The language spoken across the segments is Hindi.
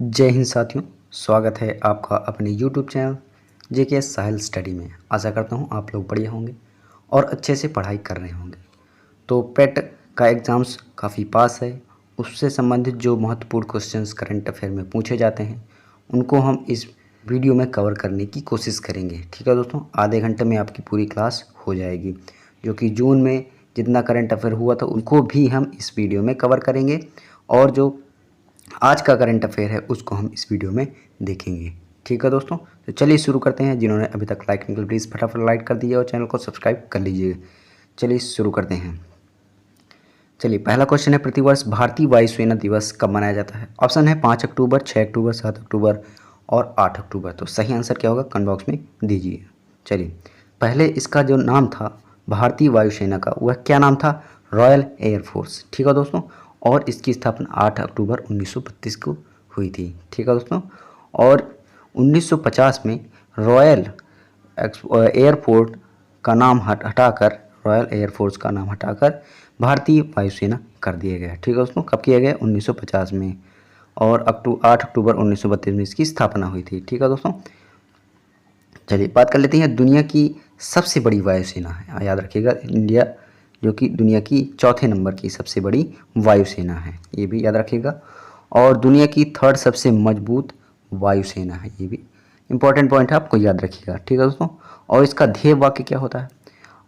जय हिंद साथियों, स्वागत है आपका अपने YouTube चैनल जेके साहिल स्टडी में। आशा करता हूँ आप लोग बढ़िया होंगे और अच्छे से पढ़ाई कर रहे होंगे। तो पेट का एग्ज़ाम्स काफ़ी पास है, उससे संबंधित जो महत्वपूर्ण क्वेश्चंस करंट अफेयर में पूछे जाते हैं उनको हम इस वीडियो में कवर करने की कोशिश करेंगे। ठीक है दोस्तों, आधे घंटे में आपकी पूरी क्लास हो जाएगी। जो कि जून में जितना करंट अफेयर हुआ था उनको भी हम इस वीडियो में कवर करेंगे और जो आज का करंट अफेयर है उसको हम इस वीडियो में देखेंगे। ठीक है दोस्तों, तो चलिए शुरू करते हैं। जिन्होंने अभी तक लाइक नहीं किया प्लीज़ फटाफट लाइक कर दीजिए और चैनल को सब्सक्राइब कर लीजिए। चलिए शुरू करते हैं। चलिए पहला क्वेश्चन है, प्रतिवर्ष भारतीय वायुसेना दिवस कब मनाया जाता है? ऑप्शन है 5 अक्टूबर, 6 अक्टूबर, 7 अक्टूबर और 8 अक्टूबर। तो सही आंसर क्या होगा कमेंट बॉक्स में दीजिए। चलिए, पहले इसका जो नाम था भारतीय वायुसेना का, वह क्या नाम था? Royal air force. ठीक है दोस्तों, और इसकी स्थापना 8 अक्टूबर 1932 को हुई थी। ठीक है दोस्तों, और 1950 में रॉयल एयरफोर्स का नाम हटाकर रॉयल एयरफोर्स का नाम हटाकर भारतीय वायुसेना कर दिया गया। ठीक है दोस्तों, कब किया गया? 1950 में, और 8 अक्टूबर 1932 में इसकी स्थापना हुई थी। ठीक है दोस्तों, चलिए बात कर लेते हैं। दुनिया की सबसे बड़ी वायुसेना है, याद रखिएगा, इंडिया जो कि दुनिया की चौथे नंबर की सबसे बड़ी वायुसेना है, ये भी याद रखिएगा। और दुनिया की थर्ड सबसे मजबूत वायुसेना है, ये भी इंपॉर्टेंट पॉइंट है, आपको याद रखिएगा। ठीक है दोस्तों, और इसका ध्येय वाक्य क्या होता है?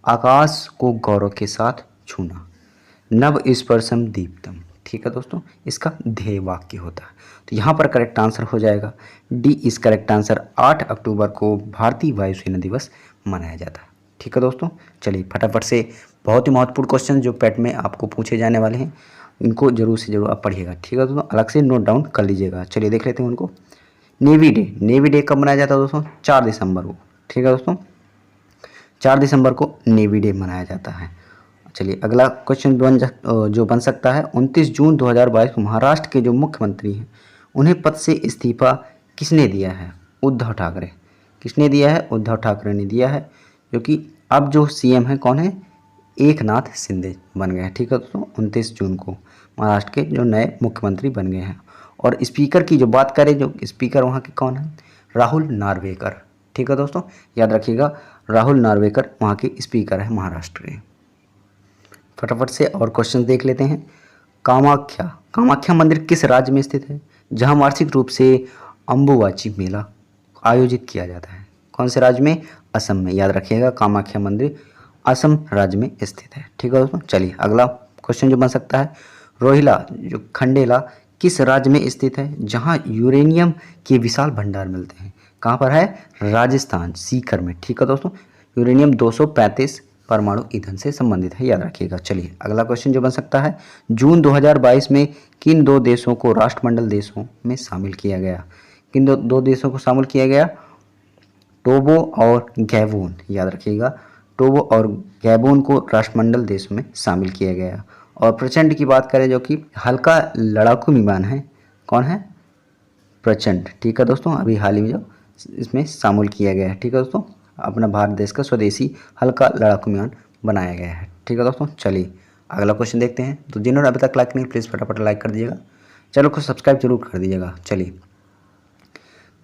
आकाश को गौरव के साथ छूना, नव स्पर्शम दीप्तम। ठीक है दोस्तों, इसका ध्येय वाक्य होता है। तो यहाँ पर करेक्ट आंसर हो जाएगा डी इस करेक्ट आंसर। 8 अक्टूबर को भारतीय वायुसेना दिवस मनाया जाता है। ठीक है दोस्तों, चलिए फटाफट से बहुत ही महत्वपूर्ण क्वेश्चन जो पेट में आपको पूछे जाने वाले हैं इनको जरूर से जरूर आप पढ़िएगा। ठीक है दोस्तों, अलग से नोट डाउन कर लीजिएगा। चलिए देख लेते हैं उनको। नेवी डे कब मनाया जाता है दोस्तों? 4 दिसंबर को। ठीक है दोस्तों, 4 दिसंबर को नेवी डे मनाया जाता है। चलिए अगला क्वेश्चन जो बन सकता है, 29 जून 2022 को महाराष्ट्र के जो मुख्यमंत्री हैं उन्हें पद से इस्तीफा किसने दिया है? उद्धव ठाकरे। किसने दिया है? उद्धव ठाकरे ने दिया है, जो कि अब जो सीएम है कौन है? एकनाथ शिंदे बन गए हैं। ठीक है दोस्तों, 29 जून को महाराष्ट्र के जो नए मुख्यमंत्री बन गए हैं। और स्पीकर की जो बात करें, जो स्पीकर वहाँ के कौन है? राहुल नार्वेकर। ठीक है दोस्तों, याद रखिएगा, राहुल नार्वेकर वहाँ के स्पीकर है महाराष्ट्र के। फटाफट से और क्वेश्चन देख लेते हैं। कामाख्या मंदिर किस राज्य में स्थित है जहां वार्षिक रूप से अम्बुबाची मेला आयोजित किया जाता है? कौन से राज्य में? असम में। याद रखिएगा, कामाख्या मंदिर असम राज्य में स्थित है। ठीक है दोस्तों, चलिए अगला क्वेश्चन जो बन सकता है, रोहिला जो खंडेला किस राज्य में स्थित है जहां यूरेनियम के विशाल भंडार मिलते हैं? कहाँ पर है? राजस्थान, सीकर में। ठीक है दोस्तों, यूरेनियम 235 परमाणु ईंधन से संबंधित है, याद रखिएगा। चलिए अगला क्वेश्चन जो बन सकता है, जून 2022 में किन दो देशों को राष्ट्रमंडल देशों में शामिल किया गया? किन दो देशों को शामिल किया गया? टोगो और गैबोन। याद रखिएगा, टोगो और गैबोन को राष्ट्रमंडल देशों में शामिल किया गया। और प्रचंड की बात करें, जो कि हल्का लड़ाकू विमान है, कौन है? प्रचंड। ठीक है दोस्तों, अभी हाल ही में जो इसमें शामिल किया गया है। ठीक है दोस्तों, अपना भारत देश का स्वदेशी हल्का लड़ाकू विमान बनाया गया है। ठीक है दोस्तों, चलिए अगला क्वेश्चन देखते हैं। तो जिन्होंने अभी तक लाइक नहीं प्लीज़ फटाफट लाइक कर दीजिएगा, चैनल को सब्सक्राइब जरूर कर दीजिएगा।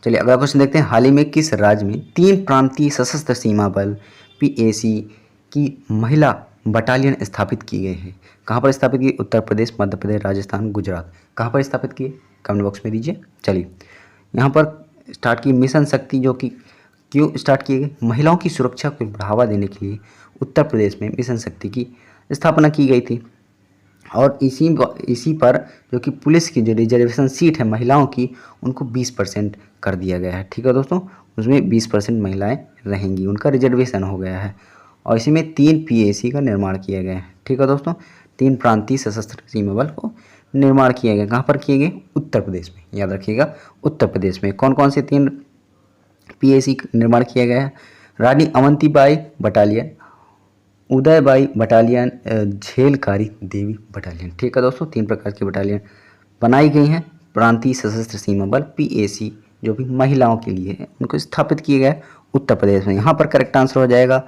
चलिए अगला क्वेश्चन देखते हैं। हाल ही में किस राज्य में 3 प्रांतीय सशस्त्र सीमा बल पीएसी की महिला बटालियन स्थापित की गई है? कहाँ पर स्थापित की? उत्तर प्रदेश, मध्य प्रदेश, राजस्थान, गुजरात। कहाँ पर स्थापित किए? कमेंट बॉक्स में दीजिए। चलिए यहाँ पर स्टार्ट की मिशन शक्ति, जो कि क्यों स्टार्ट किए गए? महिलाओं की सुरक्षा को बढ़ावा देने के लिए उत्तर प्रदेश में मिशन शक्ति की स्थापना की गई थी। और इसी पर जो कि पुलिस की जो रिजर्वेशन सीट है महिलाओं की, उनको 20% कर दिया गया है। ठीक है दोस्तों, उसमें 20% महिलाएं रहेंगी, उनका रिजर्वेशन हो गया है। और इसी में 3 पीएसी का निर्माण किया गया है। ठीक है दोस्तों, 3 प्रांतीय सशस्त्र सीमा बल को निर्माण किया गया। कहाँ पर किए गए? उत्तर प्रदेश में। याद रखिएगा, उत्तर प्रदेश में। कौन कौन से 3 पीएसी निर्माण किया गया है? रानी अवंतीबाई बटालियन, उदयबाई बटालियन, झेलकारी देवी बटालियन। ठीक है दोस्तों, 3 प्रकार की बटालियन बनाई गई हैं। प्रांतीय सशस्त्र सीमा बल पीएसी जो भी महिलाओं के लिए है, उनको स्थापित किए गए उत्तर प्रदेश में। यहाँ पर करेक्ट आंसर हो जाएगा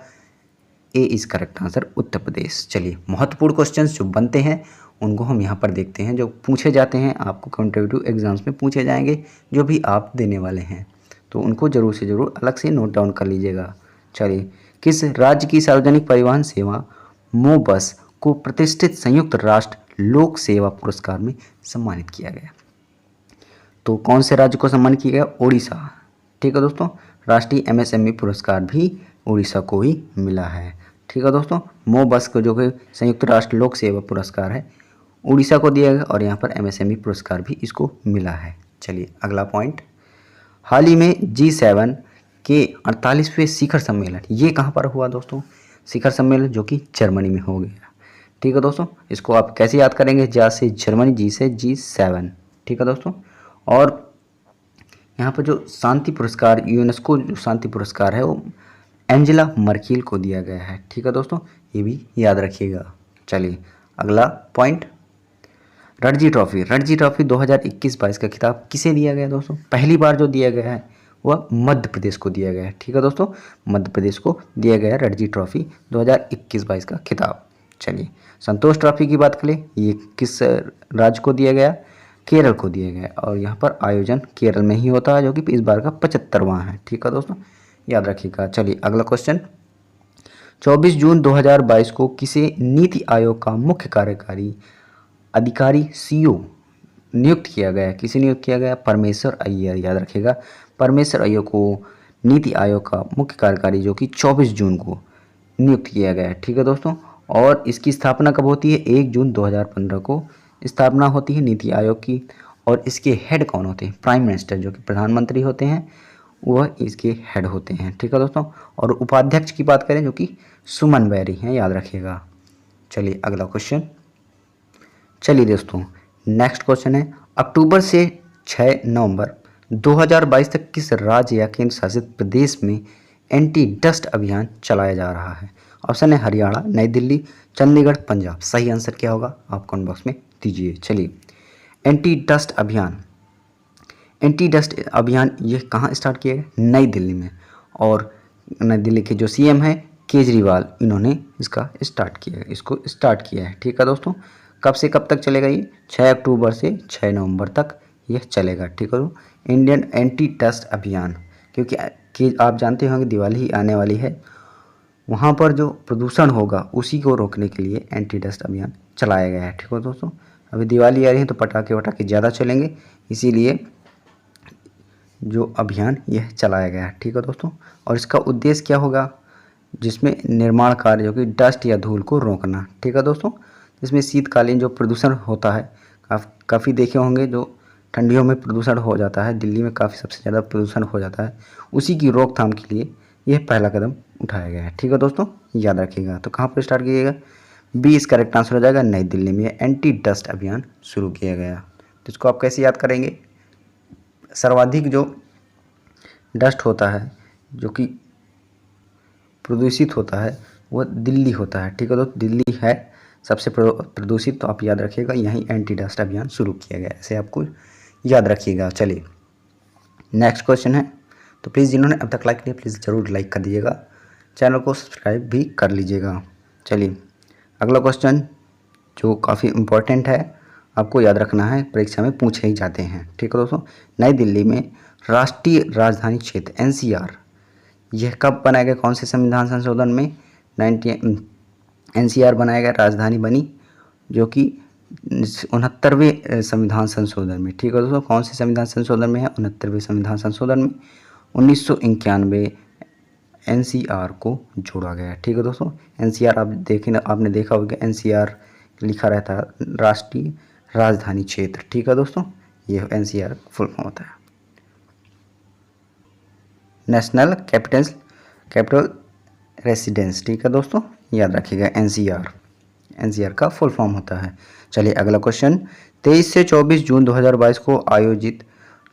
ए is correct answer, Uttar Pradesh. चलिए महत्वपूर्ण क्वेश्चंस जो बनते हैं उनको हम यहाँ पर देखते हैं, जो पूछे जाते हैं आपको कॉम्पिटिटिव एग्जाम्स में पूछे जाएंगे, जो भी आप देने वाले हैं, तो उनको ज़रूर से ज़रूर अलग से नोट डाउन कर लीजिएगा। चलिए, किस राज्य की सार्वजनिक परिवहन सेवा मोबस को प्रतिष्ठित संयुक्त राष्ट्र लोक सेवा पुरस्कार में सम्मानित किया गया? तो कौन से राज्य को सम्मानित किया गया? ओडिशा। ठीक है दोस्तों, राष्ट्रीय एमएसएमई पुरस्कार भी उड़ीसा को ही मिला है। ठीक है दोस्तों, मोबस को जो कि संयुक्त राष्ट्र लोक सेवा पुरस्कार है उड़ीसा को दिया गया और यहाँ पर एमएसएमई पुरस्कार भी इसको मिला है। चलिए अगला पॉइंट, हाल ही में G7 के 48वें शिखर सम्मेलन ये कहाँ पर हुआ दोस्तों? शिखर सम्मेलन जो कि जर्मनी में हो गया। ठीक है दोस्तों, इसको आप कैसे याद करेंगे? जा से जर्मनी, जी से G7। ठीक है दोस्तों, और यहाँ पर जो शांति पुरस्कार, यूनेस्को जो शांति पुरस्कार है वो एंजेला मर्केल को दिया गया है। ठीक है दोस्तों, ये भी याद रखिएगा। चलिए अगला पॉइंट, रणजी ट्रॉफी 2021-22 का खिताब किसे दिया गया दोस्तों? पहली बार जो दिया गया है वह मध्य प्रदेश को दिया गया है। ठीक है दोस्तों, मध्य प्रदेश को दिया गया है रणजी ट्रॉफी 2021-22 का खिताब। चलिए संतोष ट्रॉफी की बात करें, ये किस राज्य को दिया गया? केरल को दिया गया और यहाँ पर आयोजन केरल में ही होता है, जो कि इस बार का 75वां है। ठीक है दोस्तों, याद रखिएगा। चलिए अगला क्वेश्चन, 24 जून 2022 को किसे नीति आयोग का मुख्य कार्यकारी अधिकारी CEO नियुक्त किया गया? किसे नियुक्त किया गया? परमेश्वर अय्यर। याद रखिएगा, परमेश्वर अय्यर को नीति आयोग का मुख्य कार्यकारी जो कि 24 जून को नियुक्त किया गया है। ठीक है दोस्तों, और इसकी स्थापना कब होती है? 1 जून 2015 को स्थापना होती है नीति आयोग की। और इसके हेड कौन होते हैं? प्राइम मिनिस्टर, जो कि प्रधानमंत्री होते हैं, वह इसके हेड होते हैं। ठीक है दोस्तों, और उपाध्यक्ष की बात करें जो कि सुमन बैरी हैं, याद रखिएगा। चलिए अगला क्वेश्चन, चलिए दोस्तों नेक्स्ट क्वेश्चन है, अक्टूबर से 6 नवंबर 2022 तक किस राज्य या केंद्र शासित प्रदेश में एंटी डस्ट अभियान चलाया जा रहा है? ऑप्शन है हरियाणा, नई दिल्ली, चंडीगढ़, पंजाब। सही आंसर क्या होगा आप कमेंट बॉक्स में दीजिए। चलिए, एंटी डस्ट अभियान ये कहाँ स्टार्ट किया गया? नई दिल्ली में, और नई दिल्ली के जो CM हैं केजरीवाल, इन्होंने इसको स्टार्ट किया है। ठीक है दोस्तों, कब से कब तक चलेगा ये? 6 अक्टूबर से 6 नवंबर तक यह चलेगा। ठीक है, इंडियन एंटी डस्ट अभियान, क्योंकि आप जानते होंगे दिवाली ही आने वाली है, वहाँ पर जो प्रदूषण होगा उसी को रोकने के लिए एंटी डस्ट अभियान चलाया गया है। ठीक है दोस्तों, अभी दिवाली आ रही है तो पटाखे ज़्यादा चलेंगे, इसीलिए जो अभियान यह चलाया गया है। ठीक है दोस्तों, और इसका उद्देश्य क्या होगा? जिसमें निर्माण कार्य जो कि डस्ट या धूल को रोकना। ठीक है दोस्तों, जिसमें शीतकालीन जो प्रदूषण होता है, काफ़ी देखे होंगे, जो ठंडियों में प्रदूषण हो जाता है, दिल्ली में काफ़ी सबसे ज़्यादा प्रदूषण हो जाता है, उसी की रोकथाम के लिए यह पहला कदम उठाया गया है। ठीक है दोस्तों, याद रखिएगा। तो कहाँ पर स्टार्ट किया गया? बी इसका करेक्ट आंसर हो जाएगा, नई दिल्ली में एंटी डस्ट अभियान शुरू किया गया। तो इसको आप कैसे याद करेंगे? सर्वाधिक जो डस्ट होता है, जो कि प्रदूषित होता है, वह दिल्ली होता है। ठीक है दोस्तों, दिल्ली है सबसे प्रदूषित, तो आप याद रखिएगा यहीं एंटी डस्ट अभियान शुरू किया गया, ऐसे आपको याद रखिएगा। चलिए नेक्स्ट क्वेश्चन है, तो प्लीज़ जिन्होंने अब तक लाइक किया प्लीज़ ज़रूर लाइक कर दीजिएगा, चैनल को सब्सक्राइब भी कर लीजिएगा। चलिए अगला क्वेश्चन जो काफ़ी इम्पोर्टेंट है, आपको याद रखना है, परीक्षा में पूछे ही जाते हैं। ठीक है दोस्तों, नई दिल्ली में राष्ट्रीय राजधानी क्षेत्र NCR यह कब बनाया गया? कौन से संविधान संशोधन में? NCR बनाया गया, राजधानी बनी जो कि 69वें संविधान संशोधन में। ठीक है दोस्तों, कौन से संविधान संशोधन में है? 69वें संविधान संशोधन में 1991 NCR को जोड़ा गया। ठीक है दोस्तों, NCR आपने देखा होगा NCR लिखा रहता है राष्ट्रीय राजधानी क्षेत्र। ठीक है दोस्तों, ये NCR फुल फॉर्म होता है, नेशनल कैपिटल रेसिडेंस। ठीक है दोस्तों, याद रखिएगा NCR का फुल फॉर्म होता है। चलिए अगला क्वेश्चन, 23 से 24 जून 2022 को आयोजित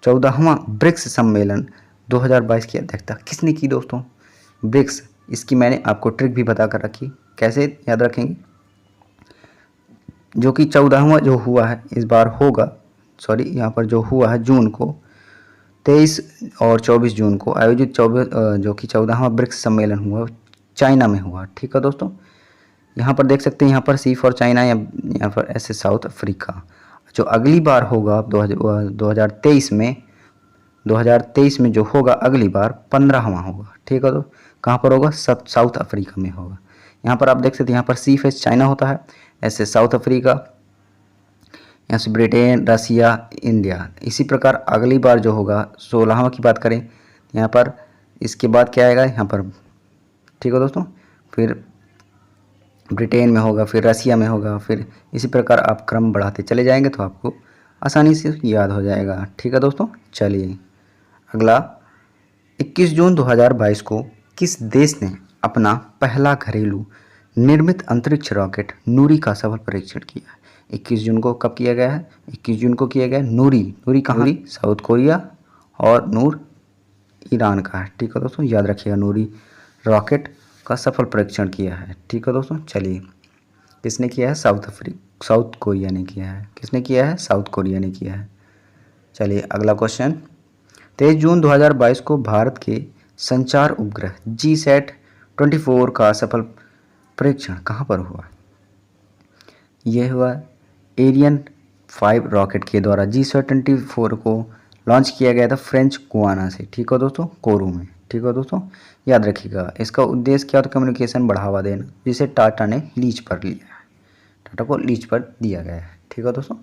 14वां ब्रिक्स सम्मेलन 2022 की अध्यक्षता किसने की दोस्तों? ब्रिक्स, इसकी मैंने आपको ट्रिक भी बता कर रखी, कैसे याद रखेंगे? जो कि 14वां जो हुआ है इस बार होगा, यहाँ पर जो हुआ है जून को, 23 और 24 जून को आयोजित जो कि 14वां ब्रिक्स सम्मेलन हुआ चाइना में हुआ। ठीक है दोस्तों, यहाँ पर देख सकते हैं, यहाँ पर सी फॉर चाइना या यहाँ पर ऐसे साउथ अफ्रीका। जो अगली बार होगा 2023 में जो होगा अगली बार 15वां होगा, ठीक है। तो कहाँ पर होगा? सब साउथ अफ्रीका में होगा। यहाँ पर आप देख सकते हैं, यहाँ पर सी फेस चाइना होता है, ऐसे साउथ अफ्रीका, यहाँ से ब्रिटेन, रसिया, इंडिया। इसी प्रकार अगली बार जो होगा 16वां की बात करें, यहाँ पर इसके बाद क्या आएगा यहाँ पर, ठीक है दोस्तों, फिर ब्रिटेन में होगा, फिर रसिया में होगा, फिर इसी प्रकार आप क्रम बढ़ाते चले जाएंगे तो आपको आसानी से याद हो जाएगा, ठीक है दोस्तों। चलिए अगला, 21 जून 2022 को किस देश ने अपना पहला घरेलू निर्मित अंतरिक्ष रॉकेट नूरी का सफल परीक्षण किया है? 21 जून को कब किया गया है? 21 जून को किया गया है। नूरी कहाँ? नूरी साउथ कोरिया और नूर ईरान का है, ठीक है दोस्तों, याद रखिएगा। नूरी रॉकेट का सफल परीक्षण किया है, ठीक है दोस्तों। चलिए किसने किया है? साउथ कोरिया ने किया है। किसने किया है? साउथ कोरिया ने किया है। चलिए अगला क्वेश्चन, 23 जून 2022 को भारत के संचार उपग्रह GSAT-24 का सफल परीक्षण कहाँ पर हुआ? यह हुआ एरियन 5 रॉकेट के द्वारा GSAT-24 को लॉन्च किया गया था फ्रेंच गुआना से, ठीक है दोस्तों, कोरू में, ठीक है दोस्तों, याद रखिएगा। इसका उद्देश्य क्या था? कम्युनिकेशन बढ़ावा देना, जिसे टाटा ने लीज पर लिया है, टाटा को लीज पर दिया गया है, ठीक है दोस्तों,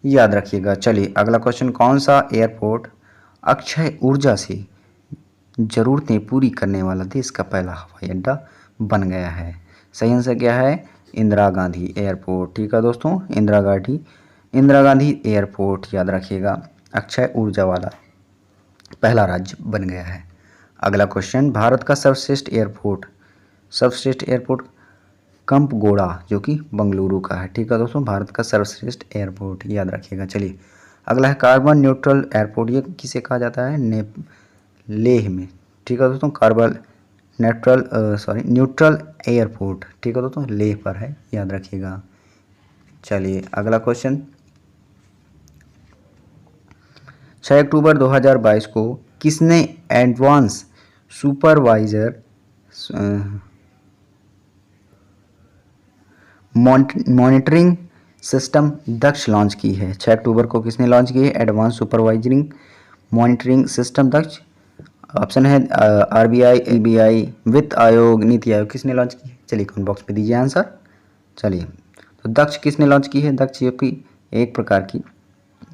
याद रखिएगा। चलिए अगला क्वेश्चन, कौन सा एयरपोर्ट अक्षय ऊर्जा से ज़रूरतें पूरी करने वाला देश का पहला हवाई अड्डा बन गया है? सही आंसर क्या है? इंदिरा गांधी एयरपोर्ट, ठीक है दोस्तों, इंदिरा गांधी एयरपोर्ट, याद रखिएगा, अक्षय ऊर्जा वाला पहला राज्य बन गया है। अगला क्वेश्चन, भारत का सर्वश्रेष्ठ एयरपोर्ट कंपगोड़ा जो कि बंगलुरु का है, ठीक है दोस्तों, भारत का सर्वश्रेष्ठ एयरपोर्ट, याद रखिएगा। चलिए अगला है कार्बन न्यूट्रल एयरपोर्ट, ये किसे कहा जाता है? लेह में, ठीक है दोस्तों, न्यूट्रल एयरपोर्ट, ठीक है दोस्तों, लेह पर है, याद रखिएगा। चलिए अगला क्वेश्चन, 6 अक्टूबर 2022 को किसने एडवांस सुपरवाइजर मॉनिटरिंग सिस्टम दक्ष लॉन्च की है? 6 अक्टूबर को किसने लॉन्च की है एडवांस सुपरवाइजरिंग मॉनिटरिंग सिस्टम दक्ष? ऑप्शन है RBI, LBI, वित्त आयोग, नीति आयोग। किसने लॉन्च की है? चलिए कमेंट बॉक्स पे दीजिए आंसर। चलिए तो दक्ष किसने लॉन्च की है? दक्ष जो कि एक प्रकार की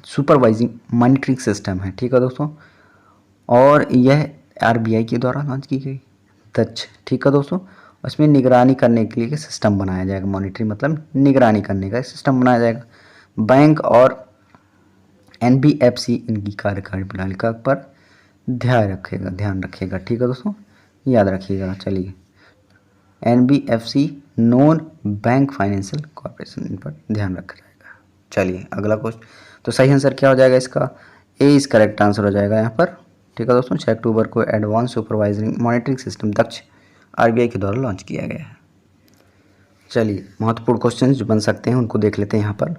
सुपरवाइजिंग मॉनिटरिंग सिस्टम है, ठीक है दोस्तों, और यह RBI के द्वारा लॉन्च की गई दक्ष, ठीक है दोस्तों। उसमें निगरानी करने के लिए सिस्टम बनाया जाएगा, मॉनिटरिंग मतलब निगरानी करने का सिस्टम बनाया जाएगा। बैंक और NBFC इनकी कार्यकारी प्रणाली का पर ध्यान रखेगा, ठीक है दोस्तों, याद रखिएगा। चलिए NBFC non bank financial corporation, इन पर ध्यान रखा जाएगा। चलिए अगला क्वेश्चन, तो सही आंसर क्या हो जाएगा इसका? ए इस करेक्ट आंसर हो जाएगा यहाँ पर, ठीक है दोस्तों। 6 अक्टूबर को एडवांस सुपरवाइजरिंग मॉनिटरिंग सिस्टम दक्ष RBI के द्वारा लॉन्च किया गया है। चलिए महत्वपूर्ण क्वेश्चन जो बन सकते हैं उनको देख लेते हैं यहाँ पर।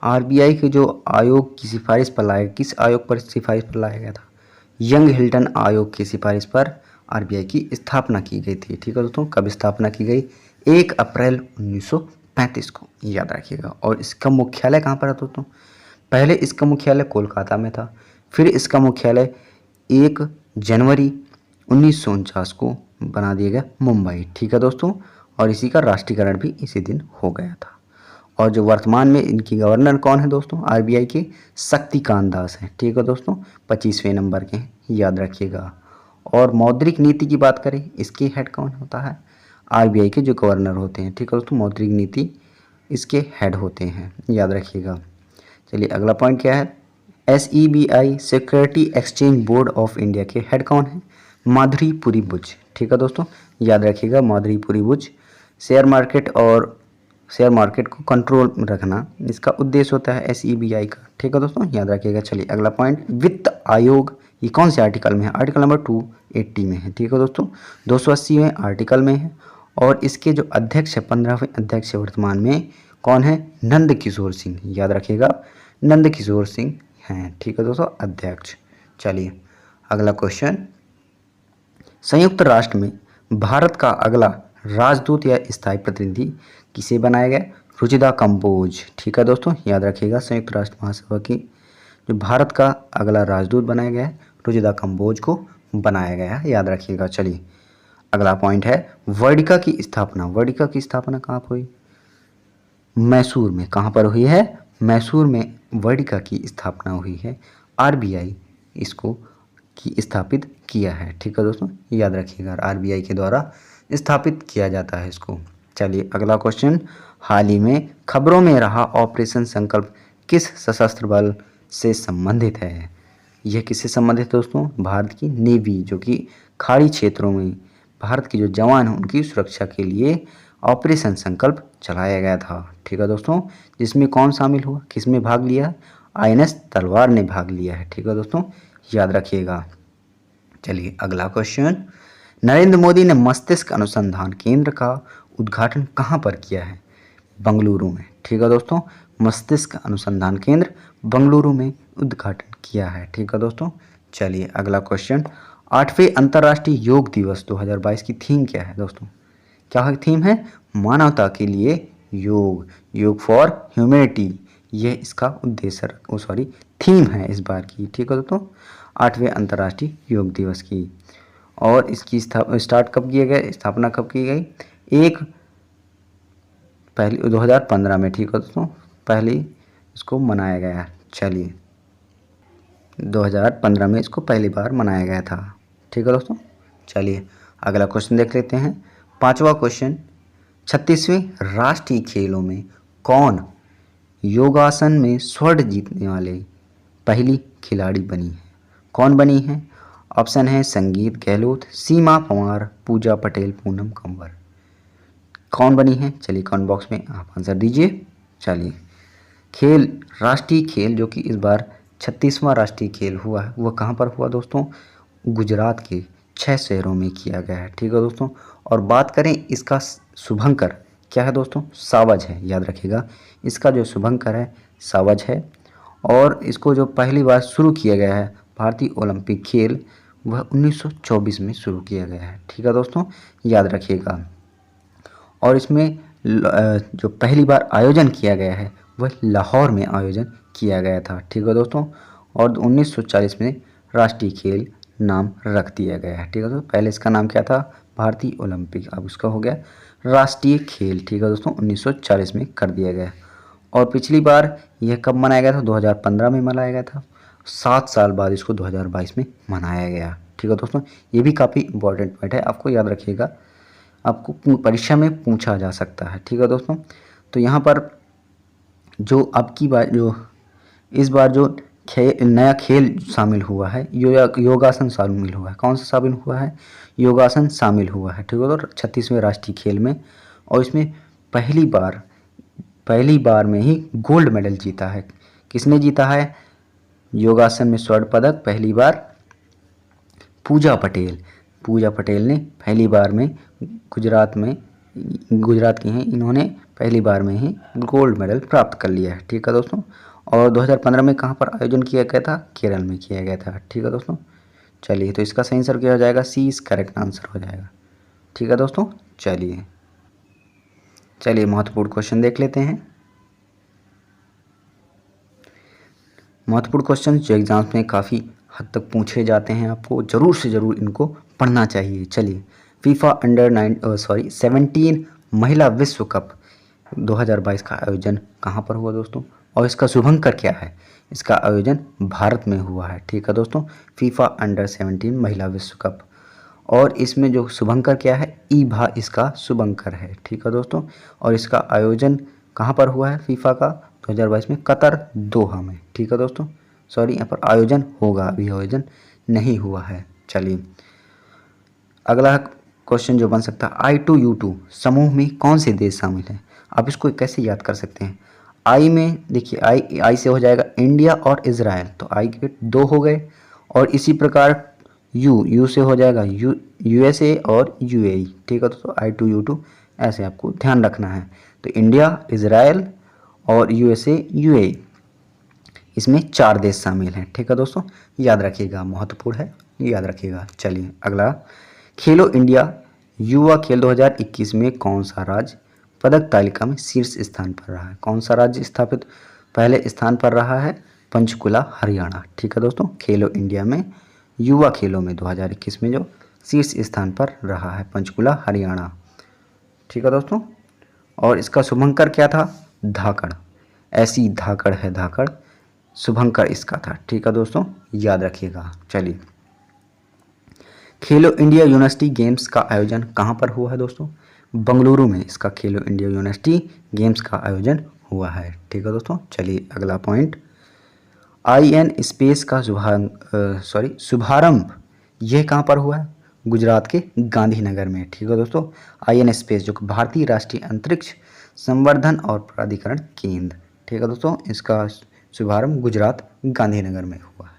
RBI के जो आयोग की सिफारिश पर लाया, किस आयोग पर सिफारिश पर लाया गया था? यंग हिल्टन आयोग की सिफारिश पर RBI की स्थापना की गई थी, ठीक है दोस्तों। कब स्थापना की गई? 1 अप्रैल 1935 को, याद रखिएगा। और इसका मुख्यालय कहाँ पर है दोस्तों? पहले इसका मुख्यालय कोलकाता में था, फिर इसका मुख्यालय 1 जनवरी 1949 को बना दिया गया मुंबई, ठीक है दोस्तों। और इसी का राष्ट्रीयकरण भी इसी दिन हो गया था। और जो वर्तमान में इनकी गवर्नर कौन है दोस्तों? RBI के शक्तिकांत दास हैं, ठीक है दोस्तों, 25वें नंबर के हैं, याद रखिएगा। और मौद्रिक नीति की बात करें, इसके हेड कौन होता है? RBI के जो गवर्नर होते हैं, ठीक है दोस्तों, मौद्रिक नीति इसके हेड होते हैं, याद रखिएगा। चलिए अगला पॉइंट क्या है? SEBI security exchange board of India के हेड कौन है? माधुरीपुरी बुच, ठीक है दोस्तों, याद रखिएगा, माधुरीपुरी बुच। शेयर मार्केट को कंट्रोल में रखना इसका उद्देश्य होता है SEBI का, ठीक है दोस्तों, याद रखिएगा। चलिए अगला पॉइंट, वित्त आयोग ये कौन से आर्टिकल में है? आर्टिकल नंबर 280 में है, ठीक है दोस्तों, 280वें आर्टिकल में है। और इसके जो अध्यक्ष है, 15वें अध्यक्ष वर्तमान में कौन है? नंद किशोर सिंह, याद रखिएगा, नंद किशोर सिंह हैं, ठीक है दोस्तों, अध्यक्ष। चलिए अगला क्वेश्चन, संयुक्त राष्ट्र में भारत का अगला राजदूत या स्थायी प्रतिनिधि किसे बनाया गया? रुचिदा कंबोज। ठीक है दोस्तों, याद रखिएगा संयुक्त राष्ट्र महासभा की जो भारत का अगला राजदूत बनाया गया है रुचिदा कंबोज को बनाया गया है, याद रखिएगा। चलिए अगला पॉइंट है वर्डिका की स्थापना। वर्डिका की स्थापना कहाँ पर हुई? मैसूर में। कहाँ पर हुई है? मैसूर में वर्डिका की स्थापना हुई है। आरबीआई इसको की स्थापित किया है। ठीक है दोस्तों, याद रखिएगा आरबीआई के द्वारा स्थापित किया जाता है इसको। चलिए अगला क्वेश्चन, हाल ही में खबरों में रहा ऑपरेशन संकल्प किस सशस्त्र बल से संबंधित है? यह किससे संबंधित है दोस्तों? भारत की नेवी, जो कि खाड़ी क्षेत्रों में भारत के जो जवान हैं उनकी सुरक्षा के लिए ऑपरेशन संकल्प चलाया गया था। ठीक है दोस्तों, जिसमें कौन शामिल हुआ, किसमें भाग लिया? आईएनएस तलवार ने भाग लिया है। ठीक है दोस्तों, याद रखिएगा। चलिए अगला क्वेश्चन, नरेंद्र मोदी ने मस्तिष्क अनुसंधान केंद्र का उद्घाटन कहाँ पर किया है? बंगलुरु में। ठीक है दोस्तों, मस्तिष्क अनुसंधान केंद्र बंगलुरु में उद्घाटन किया है। ठीक है दोस्तों, चलिए अगला क्वेश्चन, 8वें अंतर्राष्ट्रीय योग दिवस 2022 की थीम क्या है दोस्तों? क्या थीम है? मानवता के लिए योग, योग फॉर ह्यूमैनिटी, यह इसका उद्देश्य थीम है इस बार की। ठीक है दोस्तों, 8वें अंतर्राष्ट्रीय योग दिवस की। और इसकी स्टार्ट कब किया गया, स्थापना कब की गई? 2015 में। ठीक है दोस्तों, पहले इसको मनाया गया। चलिए 2015 में इसको पहली बार मनाया गया था। ठीक है दोस्तों, चलिए अगला क्वेश्चन देख लेते हैं। 5वां क्वेश्चन, 36वें राष्ट्रीय खेलों में कौन योगासन में स्वर्ण जीतने वाले पहली खिलाड़ी बनी है? कौन बनी है? ऑप्शन है संगीत गहलोत, सीमा पंवार, पूजा पटेल, पूनम कंवर। कौन बनी है? चलिए कमेंट बॉक्स में आप आंसर दीजिए। चलिए खेल, राष्ट्रीय खेल जो कि इस बार 36वां राष्ट्रीय खेल हुआ है वह कहाँ पर हुआ दोस्तों? गुजरात के 6 शहरों में किया गया है। ठीक है दोस्तों, और बात करें इसका शुभंकर क्या है दोस्तों? सावज है, याद रखिएगा। इसका जो शुभंकर है सावज है। और इसको जो पहली बार शुरू किया गया है भारतीय ओलंपिक खेल वह 1924 में शुरू किया गया है। ठीक है दोस्तों, याद रखिएगा। और इसमें जो पहली बार आयोजन किया गया है वह लाहौर में आयोजन किया गया था। ठीक है दोस्तों, और 1940 में राष्ट्रीय खेल नाम रख दिया गया है। ठीक है दोस्तों, पहले इसका नाम क्या था? भारतीय ओलंपिक, अब उसका हो गया राष्ट्रीय खेल। ठीक है दोस्तों, 1940 में कर दिया गया। और पिछली बार यह कब मनाया गया था? 2015 में मनाया गया था। 7 साल बाद इसको 2022 में मनाया गया। ठीक है दोस्तों, ये भी काफ़ी इंपॉर्टेंट पॉइंट है, आपको याद रखिएगा, आपको परीक्षा में पूछा जा सकता है। ठीक है दोस्तों, तो यहाँ पर जो अब की बार जो इस बार जो नया खेल शामिल हुआ है योगासन शामिल हुआ है। कौन सा शामिल हुआ है? योगासन शामिल हुआ है। ठीक है, तो 36वें राष्ट्रीय खेल में। और इसमें पहली बार में ही गोल्ड मेडल जीता है। किसने जीता है योगासन में स्वर्ण पदक? पहली बार पूजा पटेल ने पहली बार में गुजरात की हैं, इन्होंने पहली बार में ही गोल्ड मेडल प्राप्त कर लिया है। ठीक है दोस्तों, और 2015 में कहाँ पर आयोजन किया गया था? केरल में किया गया था। ठीक है दोस्तों, चलिए तो इसका सही आंसर क्या हो जाएगा? सी इस करेक्ट आंसर हो जाएगा। ठीक है दोस्तों, चलिए महत्वपूर्ण क्वेश्चन देख लेते हैं। महत्वपूर्ण क्वेश्चन जो एग्जाम्स में काफ़ी हद तक पूछे जाते हैं, आपको ज़रूर से ज़रूर इनको पढ़ना चाहिए। चलिए, फीफा अंडर 17 महिला विश्व कप 2022 का आयोजन कहाँ पर हुआ दोस्तों? और इसका शुभंकर क्या है? इसका आयोजन भारत में हुआ है। ठीक है दोस्तों, फीफा अंडर 17 महिला विश्व कप। और इसमें जो शुभंकर क्या है? ईभा इसका शुभंकर है। ठीक है दोस्तों, और इसका आयोजन कहाँ पर हुआ है फीफा का 2022 में? कतर दोहा में। ठीक है दोस्तों, यहाँ पर आयोजन होगा, अभी आयोजन नहीं हुआ है। चलिए अगला क्वेश्चन जो बन सकता है, I2U2 समूह में कौन से देश शामिल हैं? आप इसको कैसे याद कर सकते हैं? आई में देखिए, आई से हो जाएगा इंडिया और इजराइल, तो आई के 2 हो गए। और इसी प्रकार यू से हो जाएगा USA और UAE। ठीक है दोस्तों, I2U2 ऐसे आपको ध्यान रखना है। तो इंडिया, इजराइल और USA UAE, इसमें 4 देश शामिल हैं। ठीक है दोस्तों, याद रखिएगा, महत्वपूर्ण है, याद रखिएगा। चलिए अगला, खेलो इंडिया युवा खेल 2021 में कौन सा राज्य पदक तालिका में शीर्ष स्थान पर रहा है? कौन सा राज्य स्थापित पहले स्थान पर रहा है? पंचकुला हरियाणा। ठीक है दोस्तों, खेलो इंडिया में युवा खेलों में 2021 में जो शीर्ष स्थान पर रहा है पंचकुला हरियाणा। ठीक है दोस्तों, और इसका शुभंकर क्या था? धाकड़। ऐसी धाकड़ है धाकड़, शुभंकर इसका था। ठीक है दोस्तों, याद रखिएगा। चलिए, खेलो इंडिया यूनिवर्सिटी गेम्स का आयोजन कहाँ पर हुआ है दोस्तों? बंगलुरु में इसका खेलो इंडिया यूनिवर्सिटी गेम्स का आयोजन हुआ है। ठीक है दोस्तों, चलिए अगला पॉइंट, IN स्पेस का शुभारंभ यह कहाँ पर हुआ है? गुजरात के गांधीनगर में। ठीक है दोस्तों, IN स्पेस जो कि भारतीय राष्ट्रीय अंतरिक्ष संवर्धन और प्राधिकरण केंद्र। ठीक है दोस्तों, इसका शुभारंभ गुजरात गांधीनगर में हुआ है।